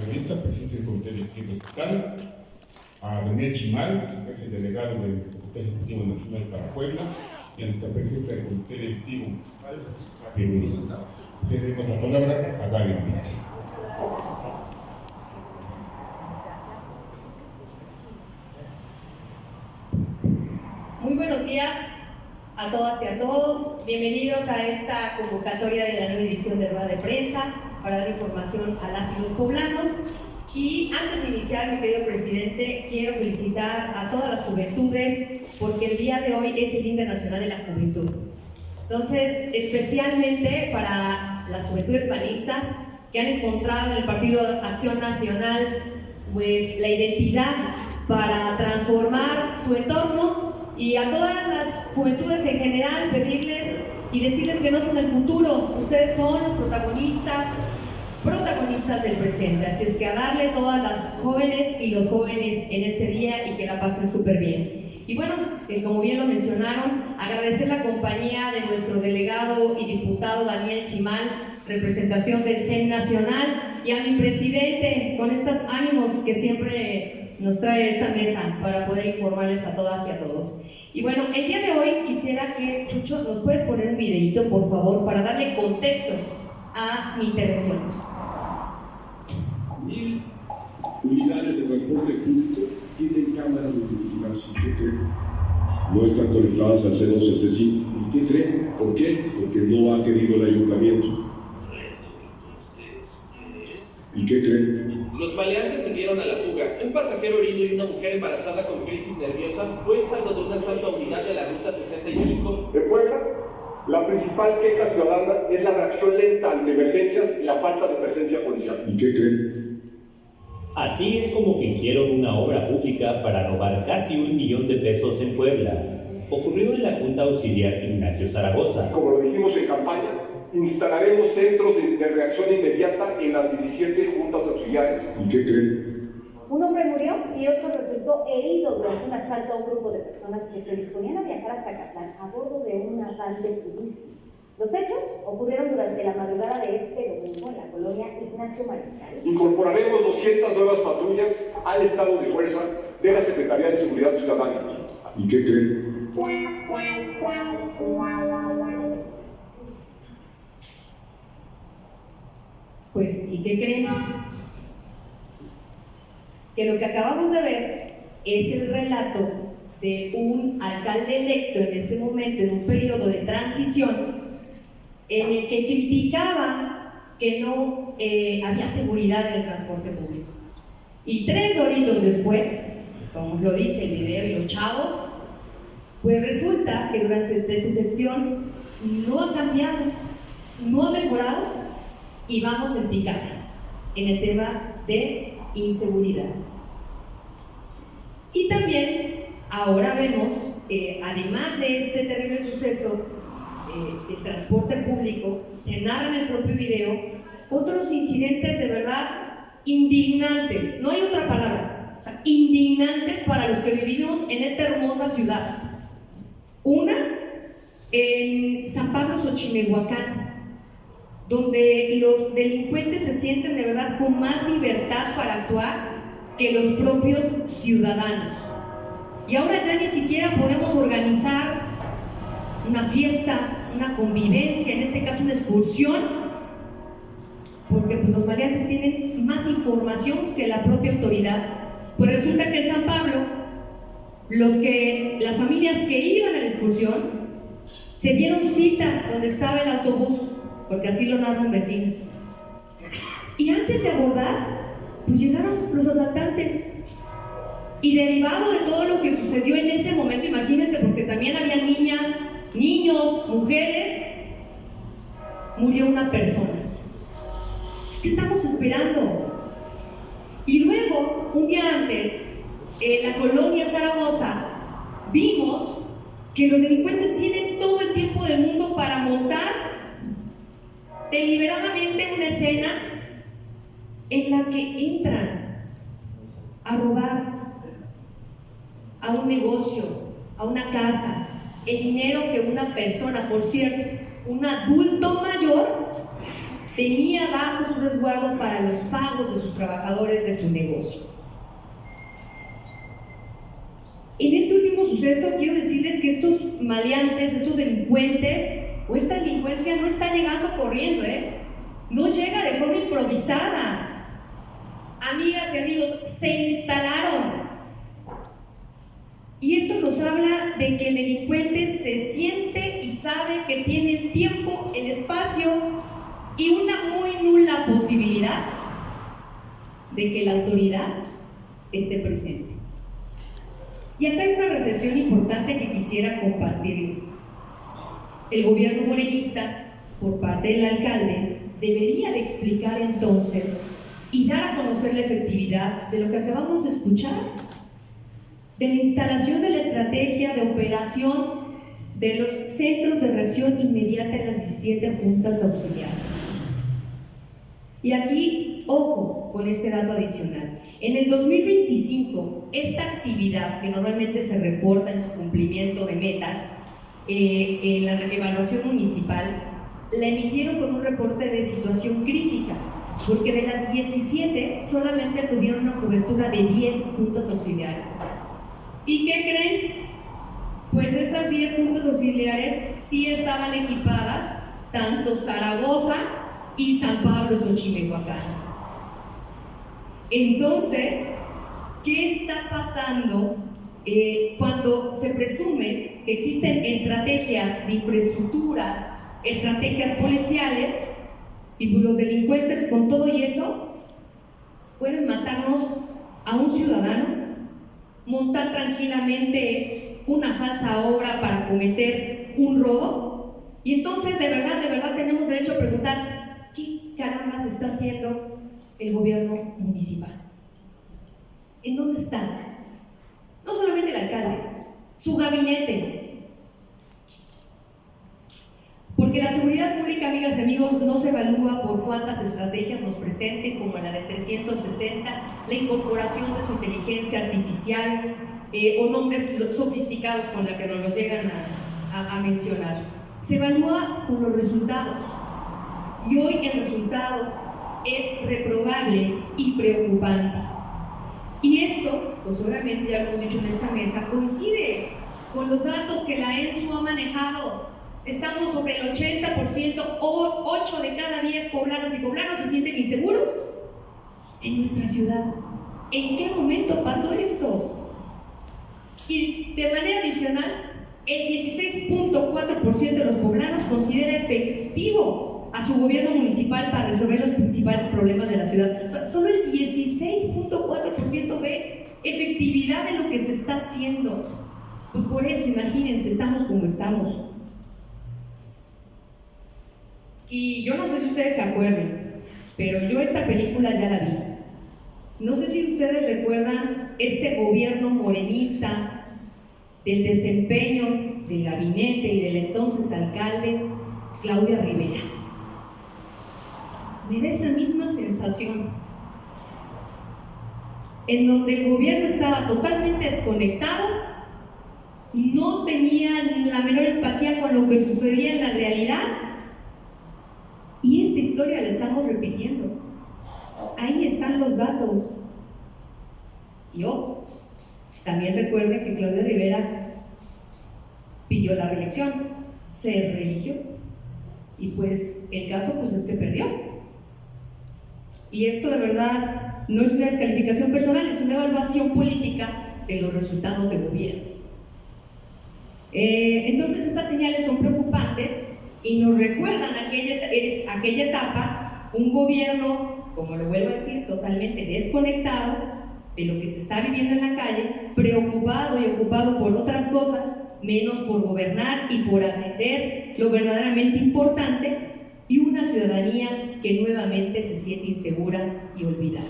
revista, presidente del Comité Directivo Estatal, a Daniel Chimal, que es el delegado del Comité Ejecutivo Nacional para Puebla, y a nuestra presidenta del Comité Directivo Municipal, Katy Ruiz. Cedemos la palabra a Gaby. Muy buenos días a todas y a todos. Bienvenidos a esta convocatoria de la nueva edición de Rueda de Prensa para dar información a las y los poblanos. Y antes de iniciar, mi querido presidente, quiero felicitar a todas las juventudes porque el día de hoy es el Día Internacional de la Juventud. Entonces, especialmente para las juventudes panistas que han encontrado en el Partido Acción Nacional pues la identidad para transformar su entorno, y a todas las juventudes en general pedirles y decirles que no son el futuro, ustedes son los protagonistas del presente. Así es que a darle todas las jóvenes y los jóvenes en este día y que la pasen súper bien. Y bueno, como bien lo mencionaron, agradecer la compañía de nuestro delegado y diputado Daniel Chimal, representación del CEN Nacional, y a mi presidente, con estos ánimos que siempre nos trae esta mesa para poder informarles a todas y a todos. Y bueno, el día de hoy quisiera que, Chucho, ¿nos puedes poner un videito, por favor, para darle contexto a mi intervención? 1000 unidades de transporte público tienen cámaras de vigilancia. ¿Y qué creen? No están conectadas al C2 y al C5. ¿Y qué creen? ¿Por qué? Porque no ha querido el ayuntamiento. ¿Y qué creen? Los maleantes se dieron a la fuga. Un pasajero herido y una mujer embarazada con crisis nerviosa fue el saldo de un asalto a unidad de la Ruta 65. En Puebla, la principal queja ciudadana es la reacción lenta ante emergencias y la falta de presencia policial. ¿Y qué creen? Así es como fingieron una obra pública para robar casi 1 millón de pesos en Puebla. Ocurrió en la Junta Auxiliar Ignacio Zaragoza. Como lo dijimos en campaña, instalaremos centros de reacción inmediata en las 17 juntas auxiliares. ¿Y qué creen? Un hombre murió y otro resultó herido durante un asalto a un grupo de personas que se disponían a viajar a Zacatlán a bordo de una van de turismo. Los hechos ocurrieron durante la madrugada de este domingo en la colonia Ignacio Mariscal. Incorporaremos 200 nuevas patrullas al estado de fuerza de la Secretaría de Seguridad Ciudadana. ¿Y qué creen? Pues, ¿y qué creen? Que lo que acabamos de ver es el relato de un alcalde electo en ese momento, en un periodo de transición, en el que criticaba que no había seguridad en el transporte público. Y 3 doritos después, como lo dice el video y los chavos, pues resulta que durante su gestión no ha cambiado, no ha mejorado, y vamos en picada en el tema de inseguridad. Y también ahora vemos, además de este terrible suceso del transporte público, se narra en el propio video otros incidentes de verdad indignantes, no hay otra palabra, o sea, indignantes para los que vivimos en esta hermosa ciudad. Una, en San Pablo Xochimehuacán, donde los delincuentes se sienten de verdad con más libertad para actuar que los propios ciudadanos. Y ahora ya ni siquiera podemos organizar una fiesta, una convivencia, en este caso una excursión, porque pues, los maleantes tienen más información que la propia autoridad. Pues resulta que en San Pablo, las familias que iban a la excursión se dieron cita donde estaba el autobús, porque así lo narra un vecino. Y antes de abordar, pues llegaron los asaltantes. Y derivado de todo lo que sucedió en ese momento, imagínense, porque también había niñas, niños, mujeres, murió una persona. ¿Qué estamos esperando? Y luego, un día antes, en la colonia Zaragoza, vimos que los delincuentes tienen todo el tiempo del mundo para montar deliberadamente una escena en la que entran a robar a un negocio, a una casa, el dinero que una persona, por cierto, un adulto mayor, tenía bajo su resguardo para los pagos de sus trabajadores de su negocio. En este último suceso quiero decirles que estos maleantes, estos delincuentes o esta delincuencia no está llegando corriendo, no llega de forma improvisada. Amigas y amigos, se instalaron. Y esto nos habla de que el delincuente se siente y sabe que tiene el tiempo, el espacio y una muy nula posibilidad de que la autoridad esté presente. Y acá hay una reflexión importante que quisiera compartirles. El gobierno morenista, por parte del alcalde, debería de explicar entonces y dar a conocer la efectividad de lo que acabamos de escuchar, de la instalación de la estrategia de operación de los centros de reacción inmediata en las 17 juntas auxiliares. Y aquí, ojo con este dato adicional. En el 2025, esta actividad que normalmente se reporta en su cumplimiento de metas, en la evaluación municipal, la emitieron con un reporte de situación crítica, porque de las 17 solamente tuvieron una cobertura de 10 juntas auxiliares. ¿Y qué creen? Pues de esas 10 juntas auxiliares sí estaban equipadas tanto Zaragoza y San Pablo Xochimehuacán. Entonces, ¿qué está pasando cuando se presume que existen estrategias de infraestructura, estrategias policiales, y pues los delincuentes con todo y eso pueden matarnos a un ciudadano, montar tranquilamente una falsa obra para cometer un robo? Y entonces de verdad tenemos derecho a preguntar, ¿qué carambas está haciendo el gobierno municipal? ¿En dónde está? No solamente el alcalde, su gabinete. Porque la seguridad pública, amigas y amigos, no se evalúa por cuántas estrategias nos presenten, como la de 360, la incorporación de su inteligencia artificial o nombres sofisticados con la que nos los llegan a mencionar. Se evalúa con los resultados. Y hoy el resultado es reprobable y preocupante. Y esto, pues obviamente ya lo hemos dicho en esta mesa, coincide con los datos que la ENSU ha manejado. Estamos sobre el 80%, o 8 de cada 10 poblanas y poblanos se sienten inseguros en nuestra ciudad. ¿En qué momento pasó esto? Y de manera adicional, el 16.4% de los poblanos considera efectivo a su gobierno municipal para resolver los principales problemas de la ciudad. O sea, solo el 16.4% ve efectividad en lo que se está haciendo. Pues por eso, imagínense, estamos como estamos. Y yo no sé si ustedes se acuerdan, pero yo esta película ya la vi. No sé si ustedes recuerdan este gobierno morenista, del desempeño del gabinete y del entonces alcalde Claudia Rivera. Me da esa misma sensación, en donde el gobierno estaba totalmente desconectado, no tenían la menor empatía con lo que sucedía en la realidad. Y esta historia la estamos repitiendo. Ahí están los datos. Y ojo, también recuerden que Claudia Rivera pidió la reelección, se reeligió. Y pues el caso pues es que perdió. Y esto de verdad no es una descalificación personal, es una evaluación política de los resultados del gobierno. Entonces estas señales son preocupantes y nos recuerdan aquella etapa, un gobierno, como lo vuelvo a decir, totalmente desconectado de lo que se está viviendo en la calle, preocupado y ocupado por otras cosas, menos por gobernar y por atender lo verdaderamente importante, y una ciudadanía que nuevamente se siente insegura y olvidada.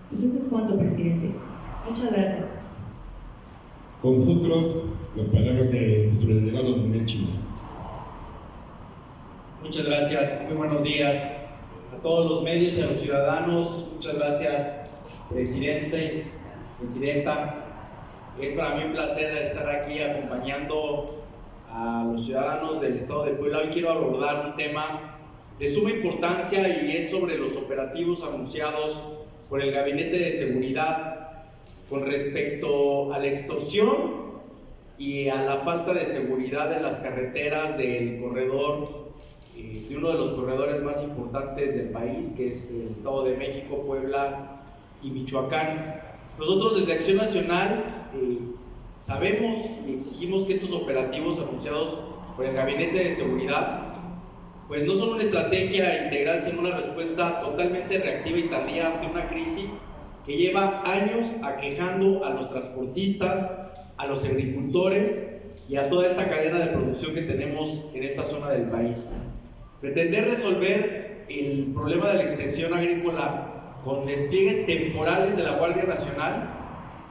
Pues eso es cuanto, presidente. Muchas gracias. Con nosotros las palabras de nuestro delegado Miguel Chimal. Muchas gracias, muy buenos días a todos los medios y a los ciudadanos. Muchas gracias, presidentes, presidenta. Es para mí un placer estar aquí acompañando a los ciudadanos del estado de Puebla. Hoy quiero abordar un tema de suma importancia y es sobre los operativos anunciados por el Gabinete de Seguridad con respecto a la extorsión y a la falta de seguridad en las carreteras del corredor, de uno de los corredores más importantes del país, que es el Estado de México, Puebla y Michoacán. Nosotros desde Acción Nacional sabemos y exigimos que estos operativos anunciados por el Gabinete de Seguridad pues no son una estrategia integral, sino una respuesta totalmente reactiva y tardía ante una crisis que lleva años aquejando a los transportistas, a los agricultores y a toda esta cadena de producción que tenemos en esta zona del país. Pretender resolver el problema de la extensión agrícola con despliegues temporales de la Guardia Nacional,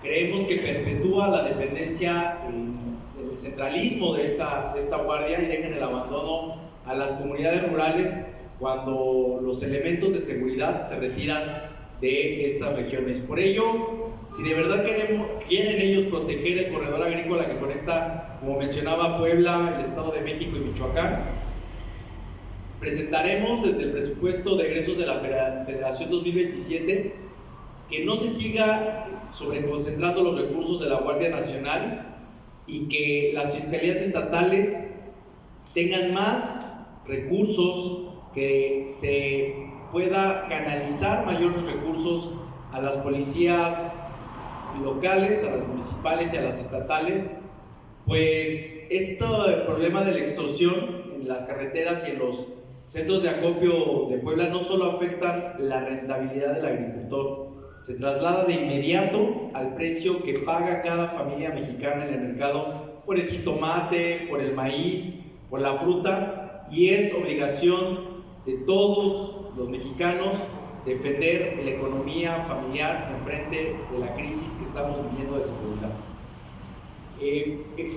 creemos que perpetúa la dependencia, el centralismo de esta guardia y deja en el abandono a las comunidades rurales cuando los elementos de seguridad se retiran de estas regiones. Por ello, si de verdad quieren ellos proteger el corredor agrícola que conecta, como mencionaba, Puebla, el Estado de México y Michoacán, presentaremos desde el presupuesto de egresos de la Federación 2027 que no se siga sobreconcentrando los recursos de la Guardia Nacional y que las fiscalías estatales tengan más recursos, que se pueda canalizar mayores recursos a las policías locales, a las municipales y a las estatales, pues este problema de la extorsión en las carreteras y en los centros de acopio de Puebla no solo afectan la rentabilidad del agricultor, se traslada de inmediato al precio que paga cada familia mexicana en el mercado por el jitomate, por el maíz, por la fruta, y es obligación de todos los mexicanos defender la economía familiar en frente de la crisis que estamos viviendo de seguridad.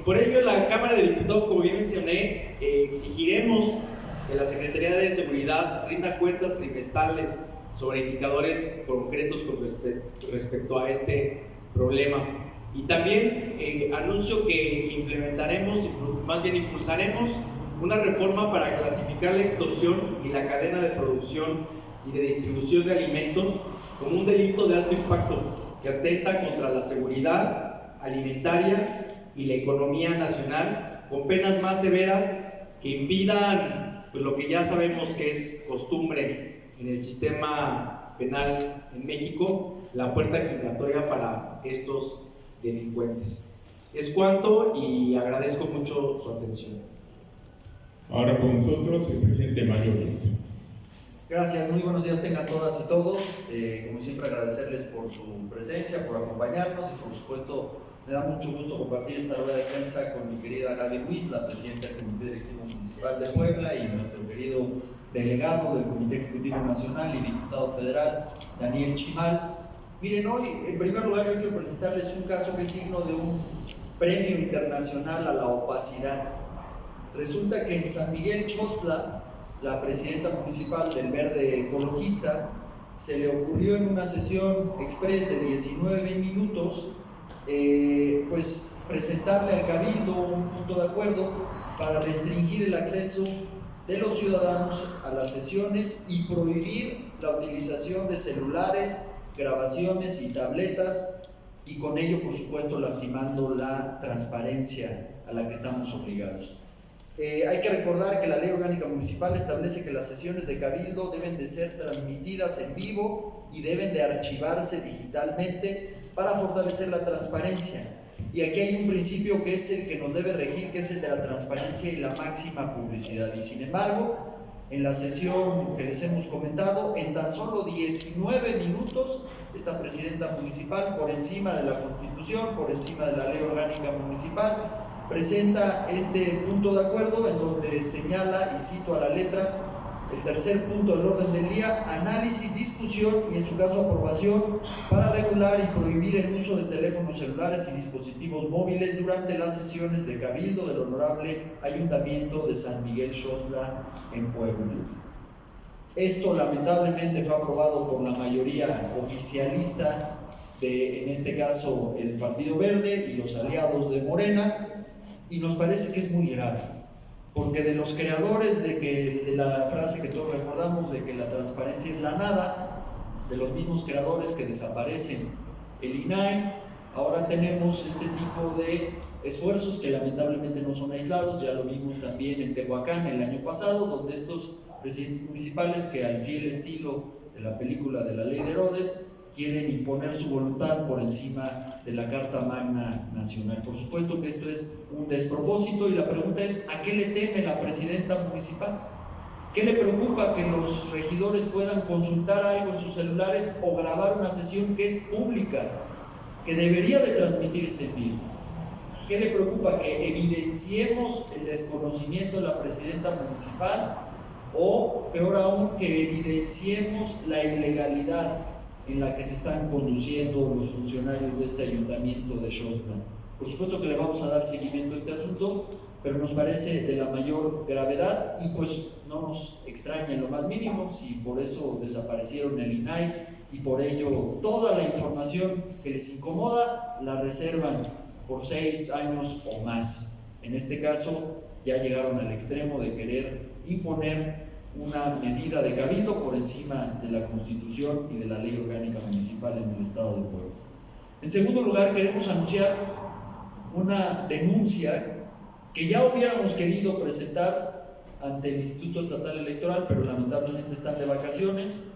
Por ello, la Cámara de Diputados, como bien mencioné, exigiremos que la Secretaría de Seguridad rinda cuentas trimestrales sobre indicadores concretos con respecto a este problema. Y también anuncio que implementaremos, más bien impulsaremos, una reforma para clasificar la extorsión y la cadena de producción y de distribución de alimentos como un delito de alto impacto que atenta contra la seguridad alimentaria y la economía nacional, con penas más severas que impidan pues, lo que ya sabemos que es costumbre en el sistema penal en México, la puerta giratoria para estos delincuentes. Es cuanto y agradezco mucho su atención. Ahora con nosotros el presidente Mario Diestra. Gracias, muy buenos días tengan todas y todos. Como siempre agradecerles por su presencia, por acompañarnos y por supuesto me da mucho gusto compartir esta rueda de prensa con mi querida Gaby Ruiz, la presidenta del Comité Directivo Municipal de Puebla, y nuestro querido delegado del Comité Ejecutivo Nacional y diputado federal, Daniel Chimal. Miren, hoy en primer lugar yo quiero presentarles un caso que es digno de un premio internacional a la opacidad. Resulta que en San Miguel Chostla, la presidenta municipal del Verde Ecologista, se le ocurrió en una sesión express de 19 minutos pues presentarle al Cabildo un punto de acuerdo para restringir el acceso de los ciudadanos a las sesiones y prohibir la utilización de celulares, grabaciones y tabletas, y con ello por supuesto lastimando la transparencia a la que estamos obligados. Hay que recordar que la Ley Orgánica Municipal establece que las sesiones de Cabildo deben de ser transmitidas en vivo y deben de archivarse digitalmente para fortalecer la transparencia. Y aquí hay un principio que es el que nos debe regir, que es el de la transparencia y la máxima publicidad. Y sin embargo, en la sesión que les hemos comentado, en tan solo 19 minutos, esta presidenta municipal, por encima de la Constitución, por encima de la Ley Orgánica Municipal, presenta este punto de acuerdo en donde señala, y cito a la letra, el tercer punto del orden del día: análisis, discusión y en su caso aprobación para regular y prohibir el uso de teléfonos celulares y dispositivos móviles durante las sesiones de Cabildo del Honorable Ayuntamiento de San Miguel Xostla en Puebla. Esto lamentablemente fue aprobado por la mayoría oficialista de, en este caso, el Partido Verde y los aliados de Morena, y nos parece que es muy grave. porque de los creadores de la frase que todos recordamos de que la transparencia es la nada, de los mismos creadores que desaparecen el INAI, ahora tenemos este tipo de esfuerzos que lamentablemente no son aislados. Ya lo vimos también en Tehuacán el año pasado, donde estos presidentes municipales, que al fiel estilo de la película de La Ley de Herodes, quieren imponer su voluntad por encima de la Carta Magna Nacional. Por supuesto que esto es un despropósito, y la pregunta es: ¿a qué le teme la presidenta municipal? ¿Qué le preocupa que los regidores puedan consultar algo en sus celulares o grabar una sesión que es pública, que debería de transmitirse en vivo? ¿Qué le preocupa? ¿Que evidenciemos el desconocimiento de la presidenta municipal? O, peor aún, que evidenciemos la ilegalidad en la que se están conduciendo los funcionarios de este ayuntamiento de Xostla. Por supuesto que le vamos a dar seguimiento a este asunto, pero nos parece de la mayor gravedad, y pues no nos extraña en lo más mínimo si por eso desaparecieron el INAI y por ello toda la información que les incomoda la reservan por 6 años o más. En este caso ya llegaron al extremo de querer imponer una medida de cabildo por encima de la Constitución y de la Ley Orgánica Municipal en el Estado de Puebla. En segundo lugar, queremos anunciar una denuncia que ya hubiéramos querido presentar ante el Instituto Estatal Electoral, pero lamentablemente están de vacaciones,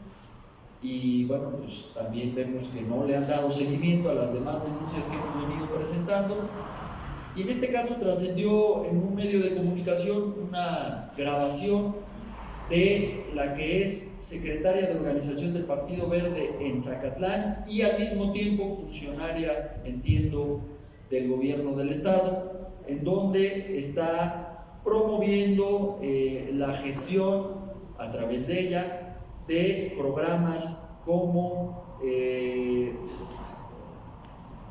y bueno, pues también vemos que no le han dado seguimiento a las demás denuncias que hemos venido presentando. Y en este caso trascendió en un medio de comunicación una grabación de la que es secretaria de organización del Partido Verde en Zacatlán y al mismo tiempo funcionaria, entiendo, del gobierno del estado, en donde está promoviendo la gestión a través de ella de programas como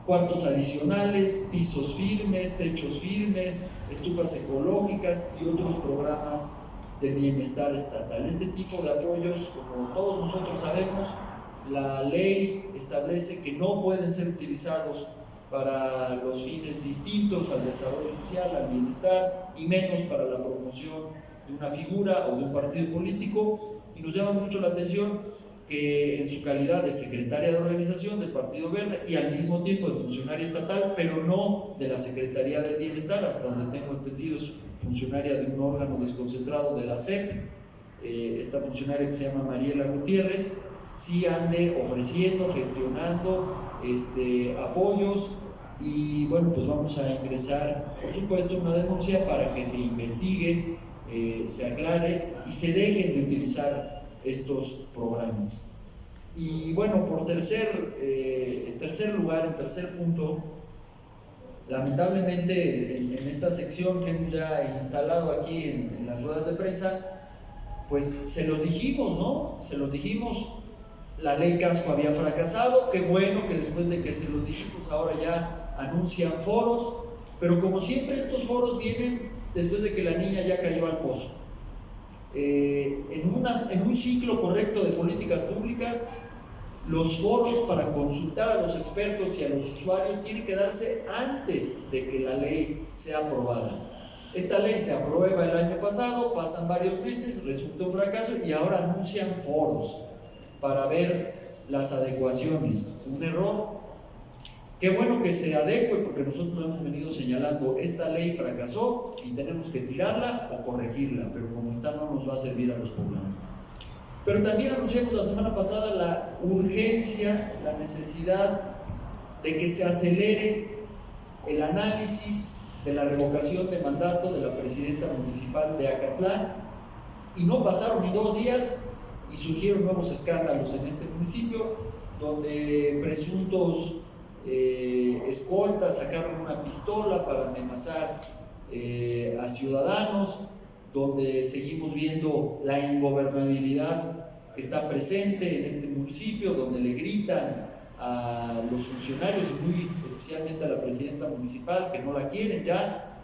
cuartos adicionales, pisos firmes, techos firmes, estufas ecológicas y otros programas de bienestar estatal. Este tipo de apoyos, como todos nosotros sabemos, la ley establece que no pueden ser utilizados para los fines distintos al desarrollo social, al bienestar, y menos para la promoción de una figura o de un partido político. Y nos llama mucho la atención que en su calidad de secretaria de organización del Partido Verde y al mismo tiempo de funcionaria estatal, pero no de la Secretaría del Bienestar, hasta donde tengo entendido es funcionaria de un órgano desconcentrado de la SEP, esta funcionaria que se llama Mariela Gutiérrez, sí ande ofreciendo, gestionando apoyos. Y bueno, pues vamos a ingresar, por supuesto, una denuncia para que se investigue, se aclare y se dejen de utilizar estos programas. Y bueno, en tercer lugar, en tercer punto, lamentablemente en esta sección que hemos ya instalado aquí en las ruedas de prensa, pues se los dijimos, ¿no? Se los dijimos, la ley Casco había fracasado. Qué bueno que después de que se los dijimos ahora ya anuncian foros, pero como siempre estos foros vienen después de que la niña ya cayó al pozo. En un ciclo correcto de políticas públicas, los foros para consultar a los expertos y a los usuarios tienen que darse antes de que la ley sea aprobada. Esta ley se aprueba el año pasado, pasan varios meses, resulta un fracaso y ahora anuncian foros para ver las adecuaciones. Un error. Qué bueno que se adecue, porque nosotros lo hemos venido señalando, esta ley fracasó y tenemos que tirarla o corregirla, pero como está no nos va a servir a los poblanos. Pero también anunciamos la semana pasada la urgencia, la necesidad de que se acelere el análisis de la revocación de mandato de la presidenta municipal de Acatlán, y no pasaron ni 2 días y surgieron nuevos escándalos en este municipio, donde presuntos escoltas sacaron una pistola para amenazar a ciudadanos, donde seguimos viendo la ingobernabilidad que está presente en este municipio, donde le gritan a los funcionarios y muy especialmente a la presidenta municipal que no la quieren ya,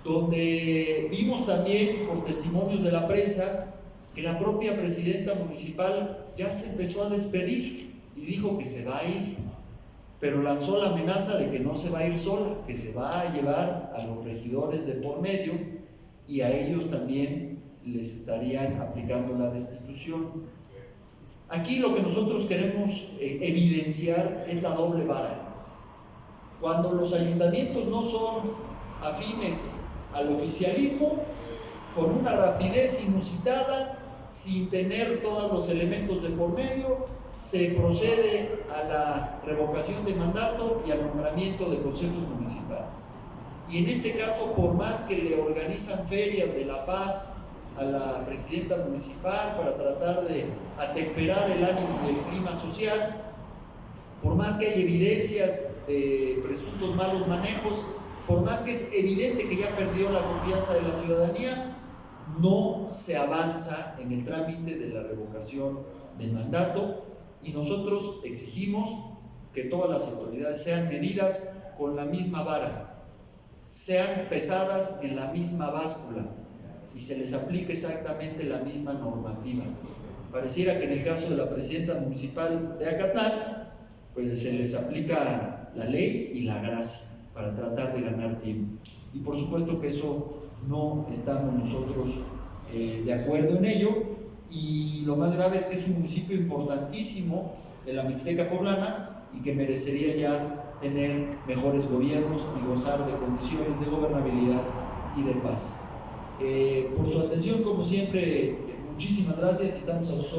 donde vimos también por testimonios de la prensa que la propia presidenta municipal ya se empezó a despedir y dijo que se va a ir, pero lanzó la amenaza de que no se va a ir sola, que se va a llevar a los regidores de por medio, y a ellos también les estarían aplicando la destitución. Aquí lo que nosotros queremos evidenciar es la doble vara. Cuando los ayuntamientos no son afines al oficialismo, con una rapidez inusitada, sin tener todos los elementos de por medio, se procede a la revocación de mandato y al nombramiento de consejos municipales. Y en este caso, por más que le organizan ferias de la paz a la presidenta municipal para tratar de atemperar el ánimo del clima social, por más que hay evidencias de presuntos malos manejos, por más que es evidente que ya perdió la confianza de la ciudadanía, no se avanza en el trámite de la revocación del mandato, y nosotros exigimos que todas las autoridades sean medidas con la misma vara, sean pesadas en la misma báscula y se les aplique exactamente la misma normativa. Pareciera que en el caso de la presidenta municipal de Acatlán, pues se les aplica la ley y la gracia para tratar de ganar tiempo. Y por supuesto que eso no estamos nosotros de acuerdo en ello, y lo más grave es que es un municipio importantísimo de la Mixteca poblana y que merecería ya tener mejores gobiernos y gozar de condiciones de gobernabilidad y de paz. Por su atención, como siempre, muchísimas gracias y estamos a sus órdenes.